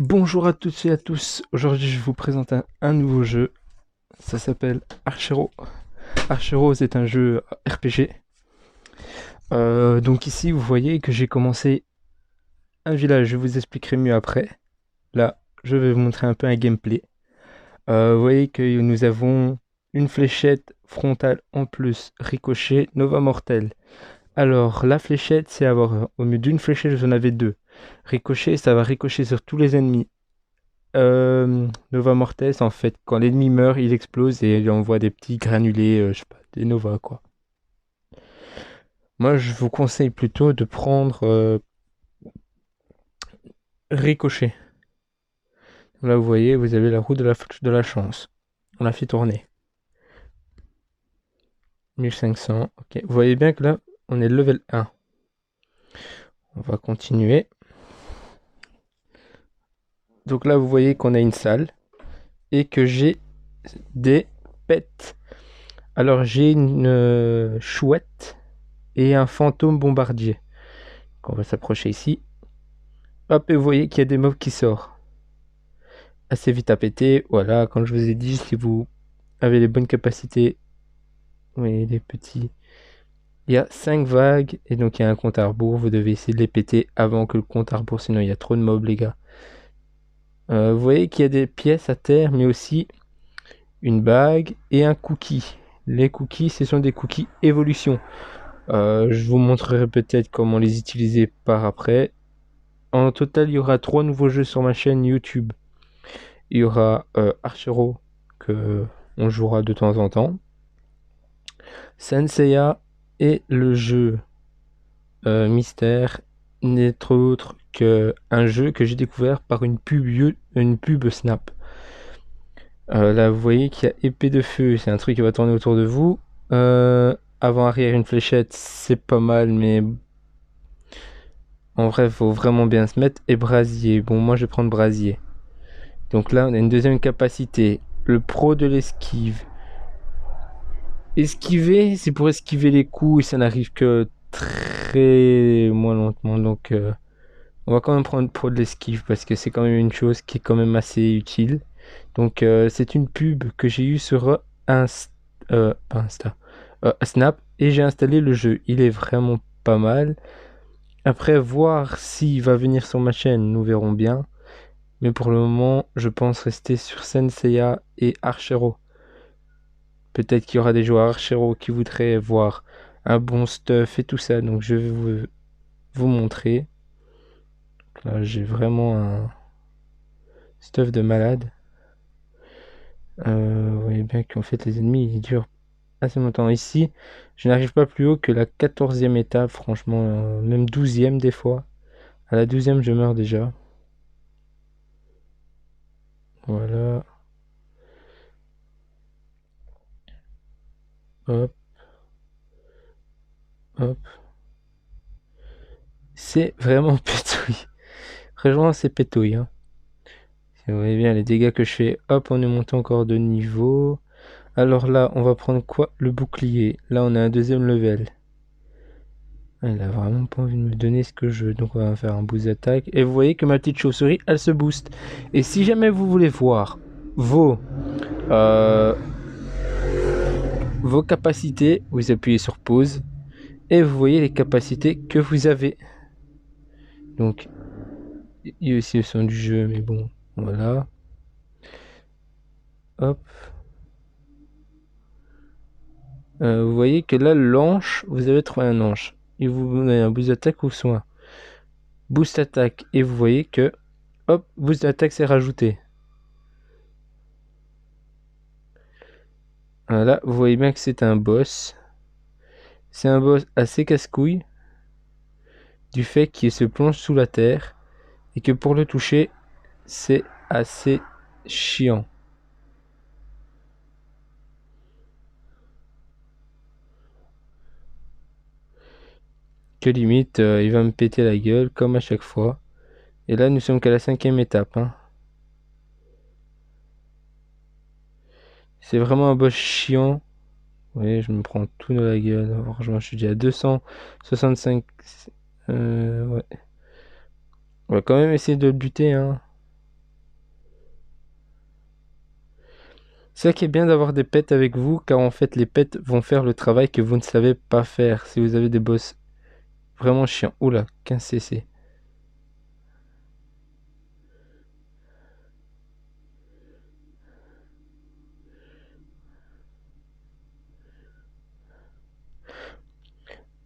Bonjour à toutes et à tous. Aujourd'hui, je vous présente un nouveau jeu. Ça s'appelle Archero. Archero, c'est un jeu RPG. Donc ici, vous voyez que j'ai commencé un village. Je vous expliquerai mieux après. Là, je vais vous montrer un peu un gameplay. Vous voyez que nous avons une fléchette frontale en plus, ricochet, Nova Mortel. Alors, la fléchette, c'est avoir, au mieux d'une fléchette, j'en avais deux. Ricochet, ça va ricocher sur tous les ennemis. Nova Mortis, en fait, quand l'ennemi meurt, il explose et il envoie des petits granulés, je sais pas, des Nova, quoi. Moi, je vous conseille plutôt de prendre Ricochet. Là, vous voyez, vous avez la roue de la chance. On la fait tourner. 1500, ok. Vous voyez bien que là, on est level 1. On va continuer. Donc là, vous voyez qu'on a une salle et que j'ai des pets. Alors, j'ai une chouette et un fantôme bombardier. On va s'approcher ici. Hop, et vous voyez qu'il y a des mobs qui sortent. Assez vite à péter. Voilà, comme je vous ai dit, si vous avez les bonnes capacités, vous voyez les petits. Il y a 5 vagues et donc il y a un compte à rebours. Vous devez essayer de les péter avant que le compte à rebours, sinon il y a trop de mobs, les gars. Vous voyez qu'il y a des pièces à terre, mais aussi une bague et un cookie. Les cookies, ce sont des cookies évolution. Je vous montrerai peut-être comment les utiliser par après. En total, il y aura 3 nouveaux jeux sur ma chaîne YouTube. Il y aura Archero, que on jouera de temps en temps. Senseiya et le jeu Mystère n'est autre qu'un jeu que j'ai découvert par une pub Snap. Là, vous voyez qu'il y a épée de feu, c'est un truc qui va tourner autour de vous. Avant, arrière, une fléchette, c'est pas mal, mais en vrai, il faut vraiment bien se mettre. Et brasier, bon, moi je vais prendre brasier. Donc là, on a une deuxième capacité. Le pro de l'esquive. Esquiver, c'est pour esquiver les coups et ça n'arrive que très moins lentement. Donc, on va quand même prendre pro de l'esquive parce que c'est quand même une chose qui est quand même assez utile. Donc, c'est une pub que j'ai eue sur pas Insta, Snap et j'ai installé le jeu. Il est vraiment pas mal. Après, voir s'il va venir sur ma chaîne, nous verrons bien. Mais pour le moment, je pense rester sur Senseiya et Archero. Peut-être qu'il y aura des joueurs Archero qui voudraient voir un bon stuff et tout ça. Donc je vais vous montrer. Là, j'ai vraiment un stuff de malade. Vous voyez bien qu'en fait les ennemis ils durent assez longtemps. Ici, je n'arrive pas plus haut que la 14e étape, franchement, même 12e des fois. À la 12e, je meurs déjà. Voilà. Hop, hop. C'est vraiment pétouille. Franchement, c'est pétouille, hein. Vous voyez bien les dégâts que je fais. Hop, on est monté encore de niveau. Alors là, on va prendre quoi? Le bouclier. Là, on a un deuxième level. Ah, il a vraiment pas envie de me donner ce que je veux. Donc, on va faire un boost d'attaque. Et vous voyez que ma petite chauve-souris, elle se booste. Et si jamais vous voulez voir vos, euh, vos capacités, vous appuyez sur pause. Et vous voyez les capacités que vous avez. Donc, il y a aussi le son du jeu, mais bon, voilà. Hop. Vous voyez que là, l'anche, vous avez trouvé un anche. Et vous avez un boost d'attaque ou soin. Boost attaque. Et vous voyez que, hop, boost d'attaque c'est rajouté. Voilà, vous voyez bien que c'est un boss. C'est un boss assez casse-couille. Du fait qu'il se plonge sous la terre. Et que pour le toucher, c'est assez chiant. Que limite, il va me péter la gueule comme à chaque fois. Et là, nous sommes qu'à la 5e étape, hein. C'est vraiment un boss chiant. Vous voyez, je me prends tout dans la gueule. Franchement, je suis déjà à 265. Ouais. On va quand même essayer de le buter, hein. C'est ça qui est bien d'avoir des pets avec vous, car en fait les pets vont faire le travail que vous ne savez pas faire si vous avez des boss vraiment chiants. Oula, 15 cc.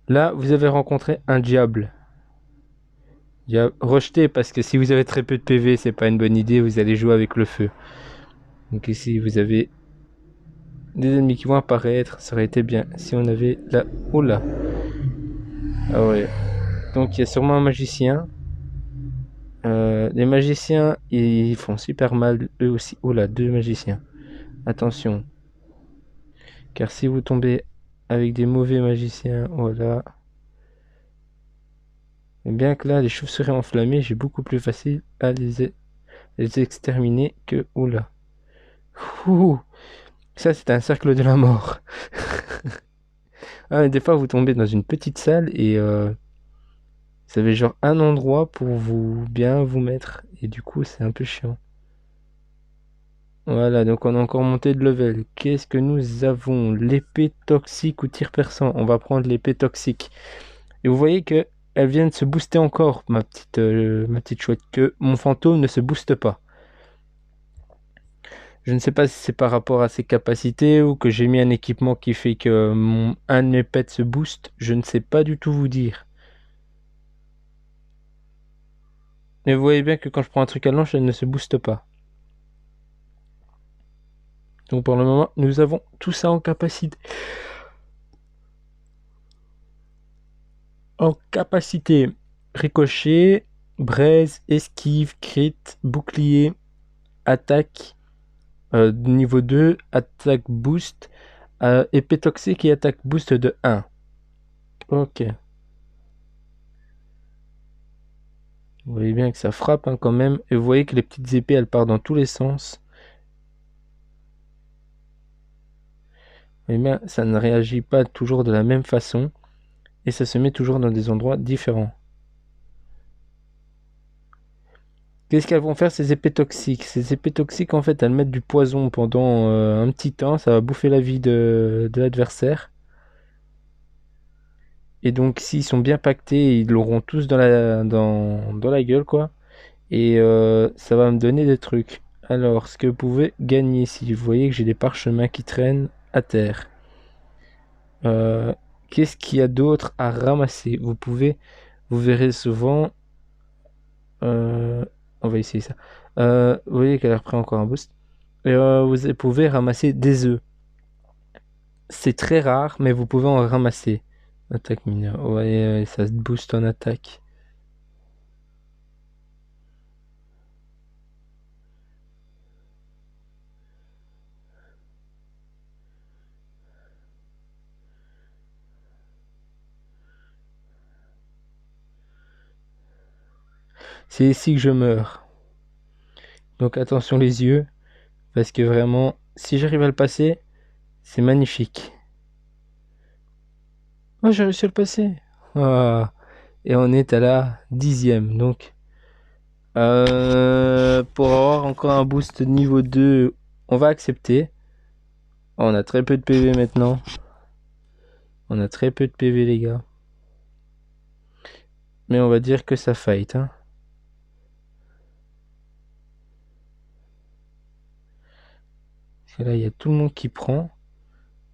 Là, vous avez rencontré un diable. Rejetez parce que si vous avez très peu de PV, c'est pas une bonne idée, vous allez jouer avec le feu. Donc ici, vous avez des ennemis qui vont apparaître, ça aurait été bien si on avait là. Oula. Ah ouais. Donc il y a sûrement un magicien. Les magiciens, ils font super mal eux aussi. Oula, deux magiciens. Attention. Car si vous tombez avec des mauvais magiciens, voilà. Et bien que là, les chauves-souris enflammées, j'ai beaucoup plus facile à les exterminer que... Oula. Ouh. Ça, c'est un cercle de la mort. Ah, des fois, vous tombez dans une petite salle et vous avez genre un endroit pour vous bien vous mettre. Et du coup, c'est un peu chiant. Voilà, donc on a encore monté de level. Qu'est-ce que nous avons? L'épée toxique ou tir perçant. On va prendre l'épée toxique. Et vous voyez que elle vient de se booster encore, ma petite chouette. Que mon fantôme ne se booste pas. Je ne sais pas si c'est par rapport à ses capacités ou que j'ai mis un équipement qui fait que un de mes pets se booste. Je ne sais pas du tout vous dire. Mais vous voyez bien que quand je prends un truc à l'ange, elle ne se booste pas. Donc pour le moment, nous avons tout ça en capacité. En capacité. Ricochet, braise, esquive, crit, bouclier, attaque, niveau 2, attaque boost, épée toxique et attaque boost de 1. Ok. Vous voyez bien que ça frappe hein, quand même. Et vous voyez que les petites épées, elles partent dans tous les sens. Mais bien, ça ne réagit pas toujours de la même façon. Et ça se met toujours dans des endroits différents. Qu'est-ce qu'elles vont faire ces épées toxiques? Ces épées toxiques, en fait, elles mettent du poison pendant un petit temps. Ça va bouffer la vie de l'adversaire. Et donc, s'ils sont bien pactés, ils l'auront tous dans la gueule, quoi. Et ça va me donner des trucs. Alors, ce que vous pouvez gagner ici, vous voyez que j'ai des parchemins qui traînent à terre. Qu'est-ce qu'il y a d'autre à ramasser? Vous verrez souvent. euh, on va essayer ça. Vous voyez qu'elle a repris encore un boost. Et vous pouvez ramasser des œufs. C'est très rare, mais vous pouvez en ramasser. Attaque mineure. Ouais, ça se booste en attaque. C'est ici que je meurs. Donc attention les yeux, parce que vraiment, si j'arrive à le passer, c'est magnifique. Oh, j'ai réussi à le passer. Ah. Et on est à la 10e. Donc, pour avoir encore un boost niveau 2, on va accepter. Oh, on a très peu de PV maintenant. On a très peu de PV, les gars. Mais on va dire que ça fight. Hein. Parce que là, il y a tout le monde qui prend.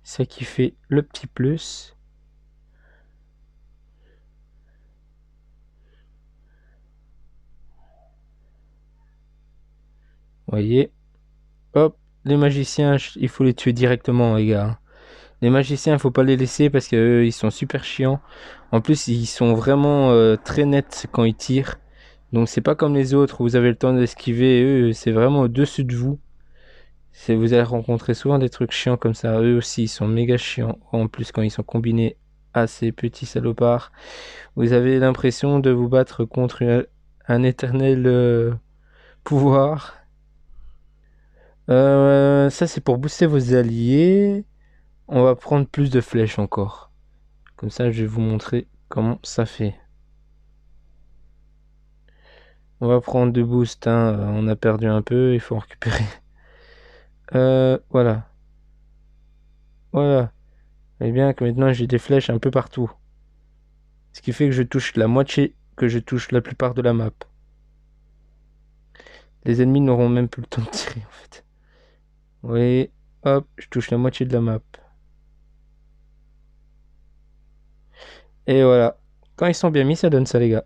Ça qui fait le petit plus. Vous voyez. Hop, les magiciens, il faut les tuer directement, les gars. Les magiciens, il faut pas les laisser parce que ils sont super chiants. En plus, ils sont vraiment très nets quand ils tirent. Donc c'est pas comme les autres où vous avez le temps d'esquiver. Eux, c'est vraiment au-dessus de vous. Vous allez rencontrer souvent des trucs chiants comme ça. Eux aussi, ils sont méga chiants. En plus, quand ils sont combinés à ces petits salopards, vous avez l'impression de vous battre contre un éternel pouvoir. Ça, c'est pour booster vos alliés. On va prendre plus de flèches encore. Comme ça, je vais vous montrer comment ça fait. On va prendre deux boosts. Hein. On a perdu un peu, il faut en récupérer. Voilà. Voilà. Et bien que maintenant j'ai des flèches un peu partout. Ce qui fait que je touche la moitié, que je touche la plupart de la map. Les ennemis n'auront même plus le temps de tirer en fait. Oui, hop, je touche la moitié de la map. Et voilà. Quand ils sont bien mis, ça donne ça les gars.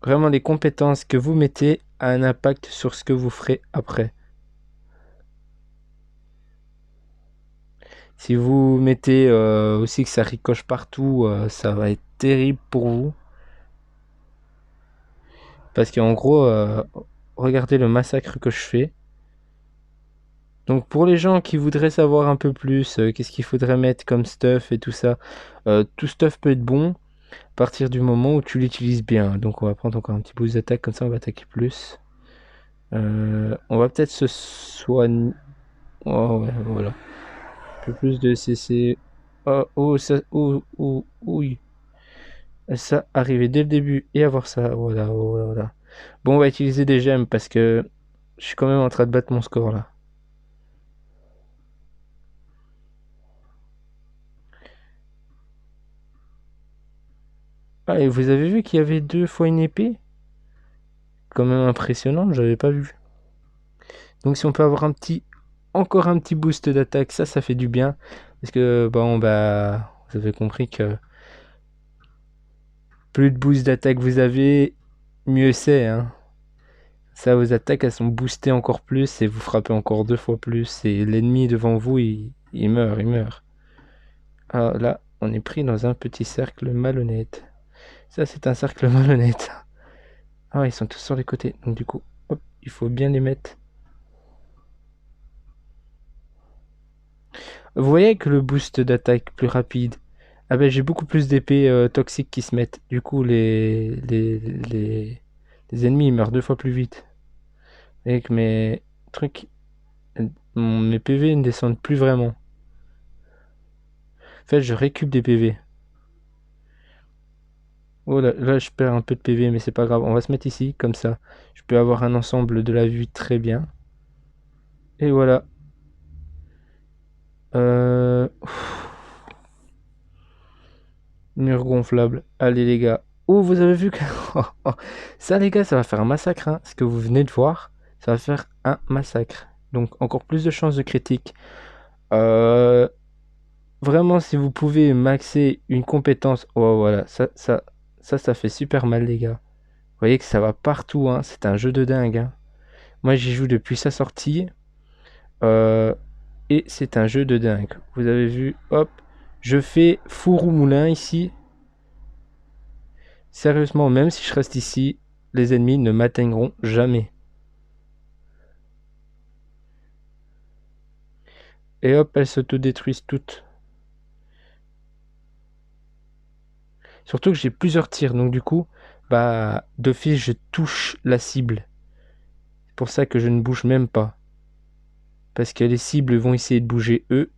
Vraiment les compétences que vous mettez a un impact sur ce que vous ferez après. Si vous mettez aussi que ça ricoche partout, ça va être terrible pour vous. Parce qu'en gros, regardez le massacre que je fais. Donc pour les gens qui voudraient savoir un peu plus, qu'est-ce qu'il faudrait mettre comme stuff et tout ça, tout stuff peut être bon à partir du moment où tu l'utilises bien. Donc on va prendre encore un petit boost d'attaque, comme ça on va attaquer plus. On va peut-être se soigner. Oh ouais, voilà. Un peu plus de CC. Oh, oh, ça, oh, oh, oui. Ça, arriver dès le début et avoir ça. Voilà, voilà, voilà. Bon, on va utiliser des gemmes parce que je suis quand même en train de battre mon score là. Ah, et vous avez vu qu'il y avait 2 fois une épée? Quand même impressionnant, j'avais pas vu. Donc si on peut avoir encore un petit boost d'attaque, ça fait du bien. Parce que, bon, bah, vous avez compris que plus de boost d'attaque vous avez, mieux c'est, hein. Ça, vos attaques, elles sont boostées encore plus et vous frappez encore 2 fois plus. Et l'ennemi devant vous, il meurt, il meurt. Ah, là, on est pris dans un petit cercle malhonnête. Ça, c'est un cercle malhonnête. Ah, ils sont tous sur les côtés. Donc du coup, hop, il faut bien les mettre. Vous voyez que le boost d'attaque plus rapide. Ah ben j'ai beaucoup plus d'épées toxiques qui se mettent. Du coup, les ennemis ils meurent 2 fois plus vite. Et que mes trucs, mes PV ne descendent plus vraiment. En fait, je récup des PV. Oh là, je perds un peu de PV, mais c'est pas grave. On va se mettre ici, comme ça. Je peux avoir un ensemble de la vue très bien. Et voilà. Euh... Mur gonflable. Allez les gars. Oh, vous avez vu que... Ça les gars, ça va faire un massacre. Hein. Ce que vous venez de voir, ça va faire un massacre. Donc encore plus de chances de critique. Euh, Vraiment, si vous pouvez maxer une compétence... Oh voilà, ça fait super mal les gars. Vous voyez que ça va partout. Hein. C'est un jeu de dingue. Hein. Moi j'y joue depuis sa sortie. Euh, Et c'est un jeu de dingue. Vous avez vu, hop. Je fais four ou moulin ici. Sérieusement, même si je reste ici, les ennemis ne m'atteindront jamais. Et hop, elles s'autodétruisent toutes. Surtout que j'ai plusieurs tirs, donc du coup, bah, d'office, je touche la cible. C'est pour ça que je ne bouge même pas. Parce que les cibles vont essayer de bouger eux,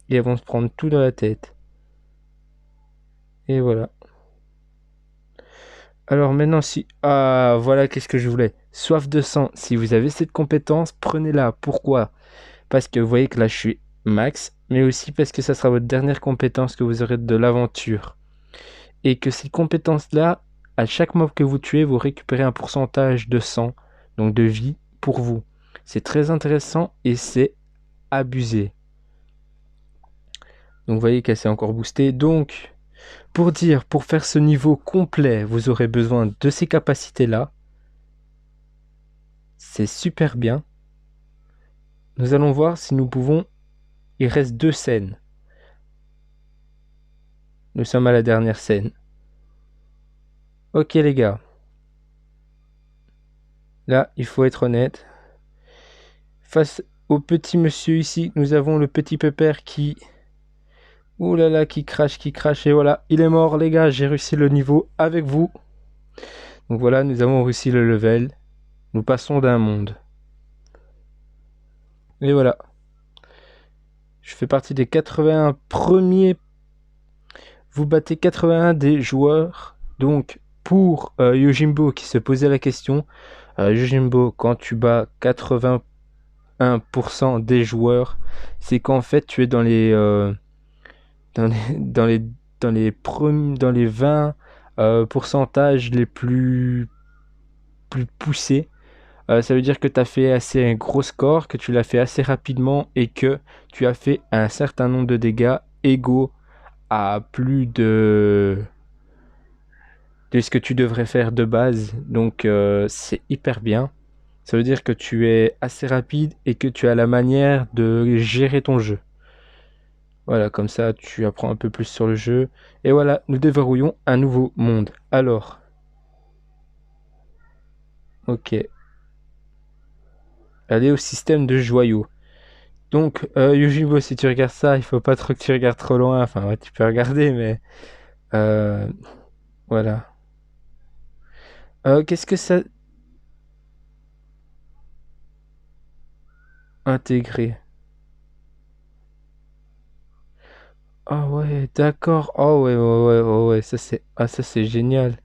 et elles vont se prendre tout dans la tête. Et voilà. Alors maintenant, si... Ah, voilà qu'est-ce que je voulais. Soif de sang. Si vous avez cette compétence, prenez-la. Pourquoi? Parce que vous voyez que là, je suis max, mais aussi parce que ça sera votre dernière compétence que vous aurez de l'aventure. Et que cette compétence-là, à chaque mob que vous tuez, vous récupérez un pourcentage de sang, donc de vie, pour vous. C'est très intéressant et c'est abusé. Donc vous voyez qu'elle s'est encore boostée. Donc, pour faire ce niveau complet, vous aurez besoin de ces capacités-là. C'est super bien. Nous allons voir si nous pouvons... Il reste 2 scènes. Nous sommes à la dernière scène. Ok les gars. Là, il faut être honnête. Face au petit monsieur ici, nous avons le petit pépère qui... Ouh là là, qui crache, et voilà. Il est mort les gars, j'ai réussi le niveau avec vous. Donc voilà, nous avons réussi le level. Nous passons d'un monde. Et voilà. Je fais partie des 81 premiers. Vous battez 81 des joueurs. Donc pour Yojimbo qui se posait la question, Yojimbo, quand tu bats 80 1% des joueurs, c'est qu'en fait tu es dans les, dans les, dans les 20 pourcentages les plus poussés. Ça veut dire que tu as fait assez un gros score, que tu l'as fait assez rapidement et que tu as fait un certain nombre de dégâts égaux à plus de ce que tu devrais faire de base. Donc c'est hyper bien. Ça veut dire que tu es assez rapide et que tu as la manière de gérer ton jeu. Voilà, comme ça tu apprends un peu plus sur le jeu. Et voilà, nous déverrouillons un nouveau monde. Alors, ok, aller au système de joyaux. Donc, Yojimbo, si tu regardes ça, il faut pas trop que tu regardes trop loin. Enfin, ouais, tu peux regarder, mais euh, voilà. Qu'est-ce que ça intégrer? Ah ouais, d'accord. Oh ouais, ouais, ouais, ouais, ouais, ça c'est génial.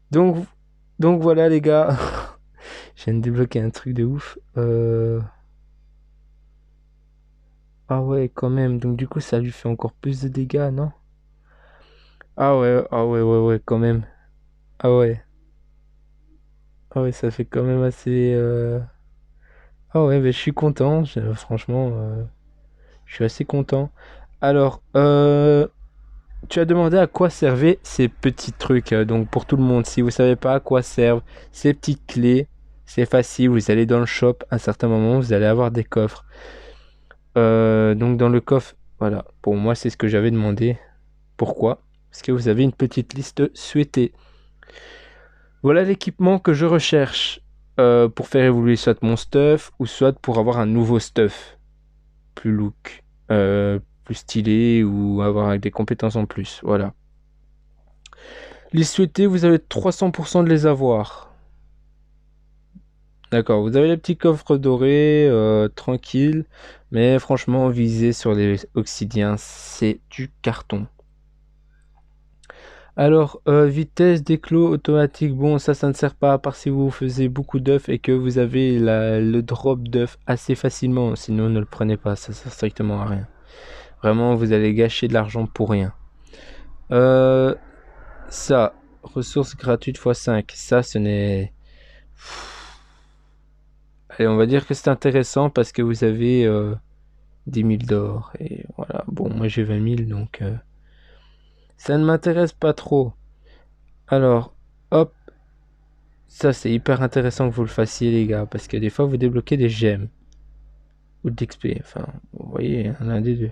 Donc, donc voilà les gars, je viens de débloquer un truc de ouf. Ah ouais, quand même. Donc du coup, ça lui fait encore plus de dégâts, non? Ah ouais, ouais, ouais, quand même. Ah ouais, ah ouais, ça fait quand même assez. Ah ouais, mais je suis content. Franchement, je suis assez content. Alors, tu as demandé à quoi servaient ces petits trucs. Donc pour tout le monde, si vous savez pas à quoi servent ces petites clés, c'est facile. Vous allez dans le shop. À un certain moment, vous allez avoir des coffres. Donc dans le coffre, voilà. Pour moi, c'est ce que j'avais demandé. Pourquoi? Parce que vous avez une petite liste souhaitée. Voilà l'équipement que je recherche pour faire évoluer soit mon stuff ou soit pour avoir un nouveau stuff plus look, plus stylé ou avoir des compétences en plus. Voilà. Les souhaités, vous avez 300% de les avoir. D'accord, vous avez les petits coffres dorés, tranquille, mais franchement, viser sur les obsidiens, c'est du carton. Alors, vitesse d'éclos automatique, bon, ça ne sert pas à part si vous faisiez beaucoup d'œufs et que vous avez le drop d'œufs assez facilement. Sinon, ne le prenez pas, ça sert strictement à rien. Vraiment, vous allez gâcher de l'argent pour rien. Euh, ça, ressources gratuites x5, ça, ce n'est... Allez, on va dire que c'est intéressant parce que vous avez 10 000 d'or. Et voilà, bon, moi j'ai 20 000, donc ça ne m'intéresse pas trop. Alors, hop. Ça, c'est hyper intéressant que vous le fassiez, les gars, parce que des fois, vous débloquez des gemmes ou de l'XP. Enfin, vous voyez, l'un des deux.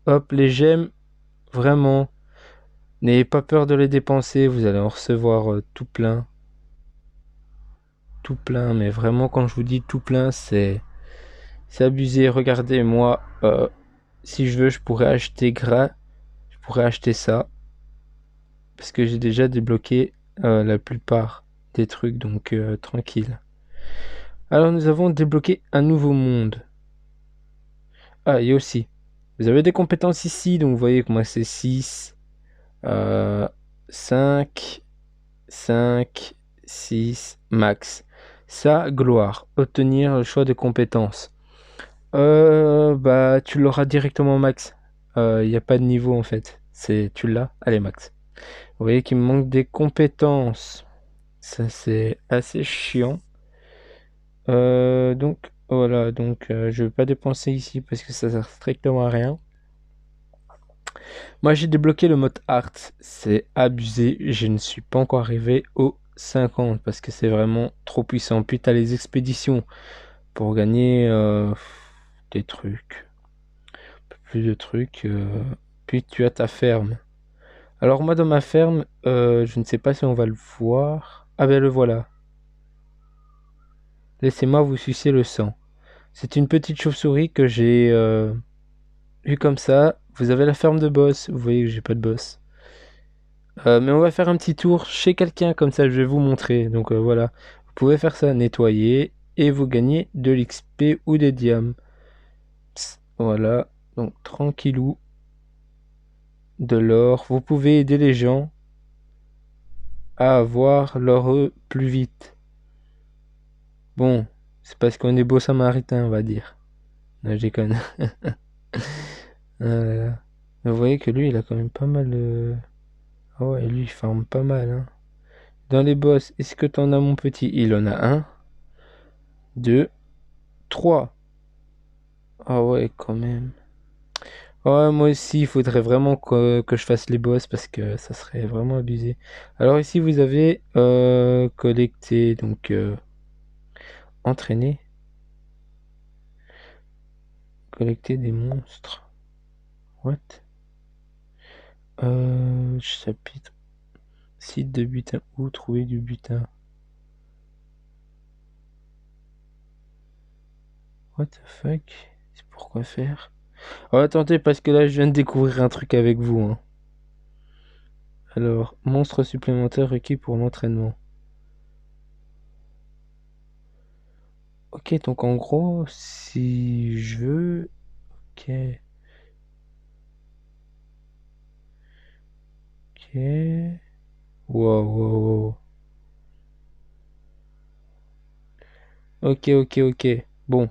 Hop, les gemmes, vraiment, n'ayez pas peur de les dépenser. Vous allez en recevoir tout plein. Tout plein, mais vraiment, quand je vous dis tout plein, c'est abusé. Regardez, moi, si je veux, je pourrais acheter gras. Je pourrais acheter ça, parce que j'ai déjà débloqué la plupart des trucs, donc tranquille. Alors, nous avons débloqué un nouveau monde. Ah, et aussi, vous avez des compétences ici, donc vous voyez que moi c'est 6, euh, 5, 5, 6, max. Ça, gloire, obtenir le choix de compétences. Bah, tu l'auras directement max. Il n'y a pas de niveau en fait. Tu l'as, allez max. Vous voyez qu'il me manque des compétences. Ça, c'est assez chiant. Donc, voilà, donc je vais pas dépenser ici parce que ça sert strictement à rien. Moi, j'ai débloqué le mode art. C'est abusé. Je ne suis pas encore arrivé au 50 parce que c'est vraiment trop puissant. Puis tu as les expéditions pour gagner des trucs. Un peu plus de trucs. Puis tu as ta ferme. Alors moi, dans ma ferme, je ne sais pas si on va le voir. Ah ben le voilà. Laissez-moi vous sucer le sang. C'est une petite chauve-souris que j'ai eu comme ça. Vous avez la ferme de boss. Vous voyez que j'ai pas de boss. Mais on va faire un petit tour chez quelqu'un, comme ça je vais vous montrer. Donc voilà, vous pouvez faire ça, nettoyer, et vous gagnez de l'XP ou des diams. Voilà, donc tranquillou, de l'or. Vous pouvez aider les gens à avoir leur plus vite. Bon, C'est parce qu'on est beau samaritain, on va dire. Non, je déconne. Ah là là. Mais vous voyez que lui, il a quand même pas mal. Ah ouais, lui, il farme pas mal, hein. Dans les boss, est-ce que t'en as, mon petit? Il en a un, deux, trois. Ah ouais, quand même. Ouais, moi aussi, il faudrait vraiment que je fasse les boss parce que ça serait vraiment abusé. Alors ici, vous avez collecté, donc entraîner, collecter des monstres. What? Chapitre. Site de butin. Où trouver du butin? What the fuck? C'est pourquoi faire? Oh, attendez, parce que là, je viens de découvrir un truc avec vous, hein. Alors, monstre supplémentaire requis pour l'entraînement. Ok, donc en gros, si je veux... Ok, ok... Wow, wow, wow. Ok, ok, ok. Bon, vous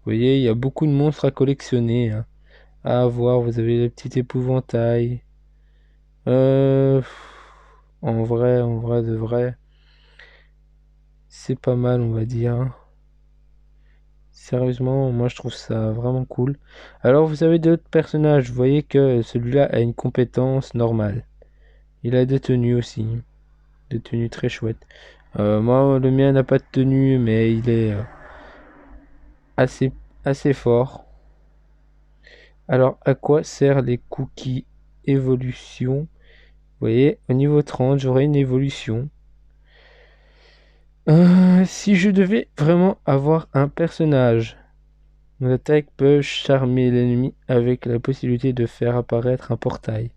voyez, il y a beaucoup de monstres à collectionner, hein. À avoir, vous avez le petit épouvantail. En vrai, de vrai, c'est pas mal, on va dire, hein. Sérieusement, moi je trouve ça vraiment cool. Alors, vous avez d'autres personnages. Vous voyez que celui-là a une compétence normale. Il a des tenues aussi. Des tenues très chouettes. Moi, le mien n'a pas de tenue, mais il est assez, assez fort. Alors, à quoi servent les cookies évolution? Vous voyez, au niveau 30, j'aurai une évolution. Si je devais vraiment avoir un personnage, mon attaque peut charmer l'ennemi avec la possibilité de faire apparaître un portail.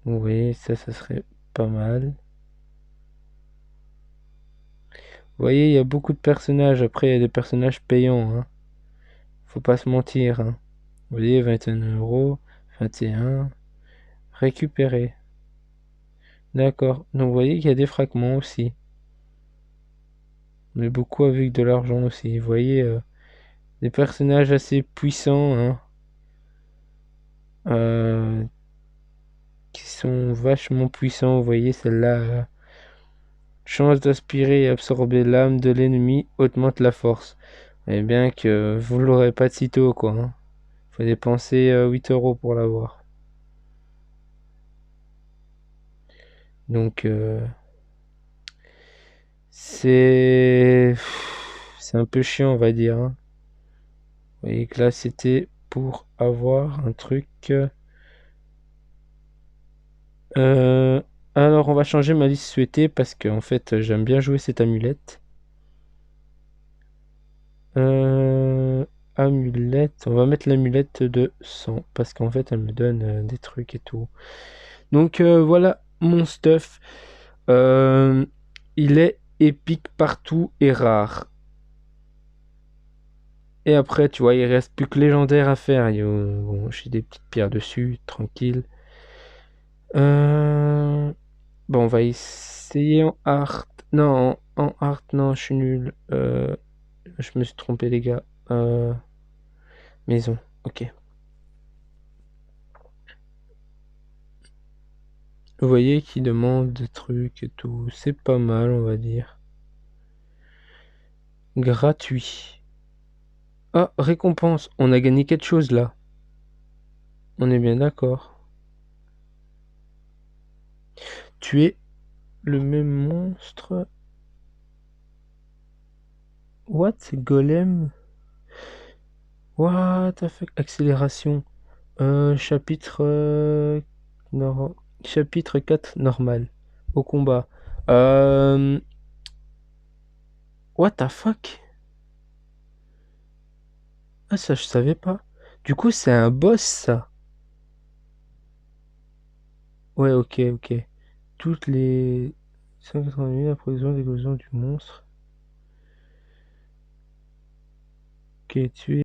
Vous voyez, ça serait pas mal. Vous voyez, il y a beaucoup de personnages. Après, il y a des personnages payants, hein. Faut pas se mentir, hein. Vous voyez, 21 euros, 21. Récupérer. D'accord. Donc, vous voyez qu'il y a des fragments aussi. Mais beaucoup avec de l'argent aussi. Vous voyez, des personnages assez puissants, hein, euh, qui sont vachement puissants. Vous voyez, celle-là, chance d'aspirer et absorber l'âme de l'ennemi, augmente la force. Et bien que vous l'aurez pas de sitôt, quoi, hein. Faut dépenser 8 euros pour l'avoir. Donc, c'est c'est un peu chiant, on va dire, hein. Vous voyez que là, c'était pour avoir un truc. Euh, alors, on va changer ma liste souhaitée parce que en fait, j'aime bien jouer cette amulette. Euh, Amulette, on va mettre l'amulette de 100 parce qu'en fait, elle me donne des trucs et tout. Donc voilà mon stuff. Euh, il est épique partout et rare. Et après, tu vois, il reste plus que légendaire à faire. Bon, j'ai des petites pierres dessus, tranquille. Euh, Bon, on va essayer en art. Non, en art, non, je suis nul. Je me suis trompé, les gars. Maison, ok. Vous voyez qui demande des trucs et tout. C'est pas mal, on va dire. Gratuit. Ah, récompense. On a gagné quelque chose là. On est bien d'accord. Tuer le même monstre. What? Golem? What the fuck? Accélération. Chapitre, chapitre 4 normal. Au combat. Euh... What the fuck? Ah, ça, je savais pas. Du coup, c'est un boss, ça. Ouais, ok, ok. Toutes les 180 000 la production d'éclosion du monstre. Ok, tuer.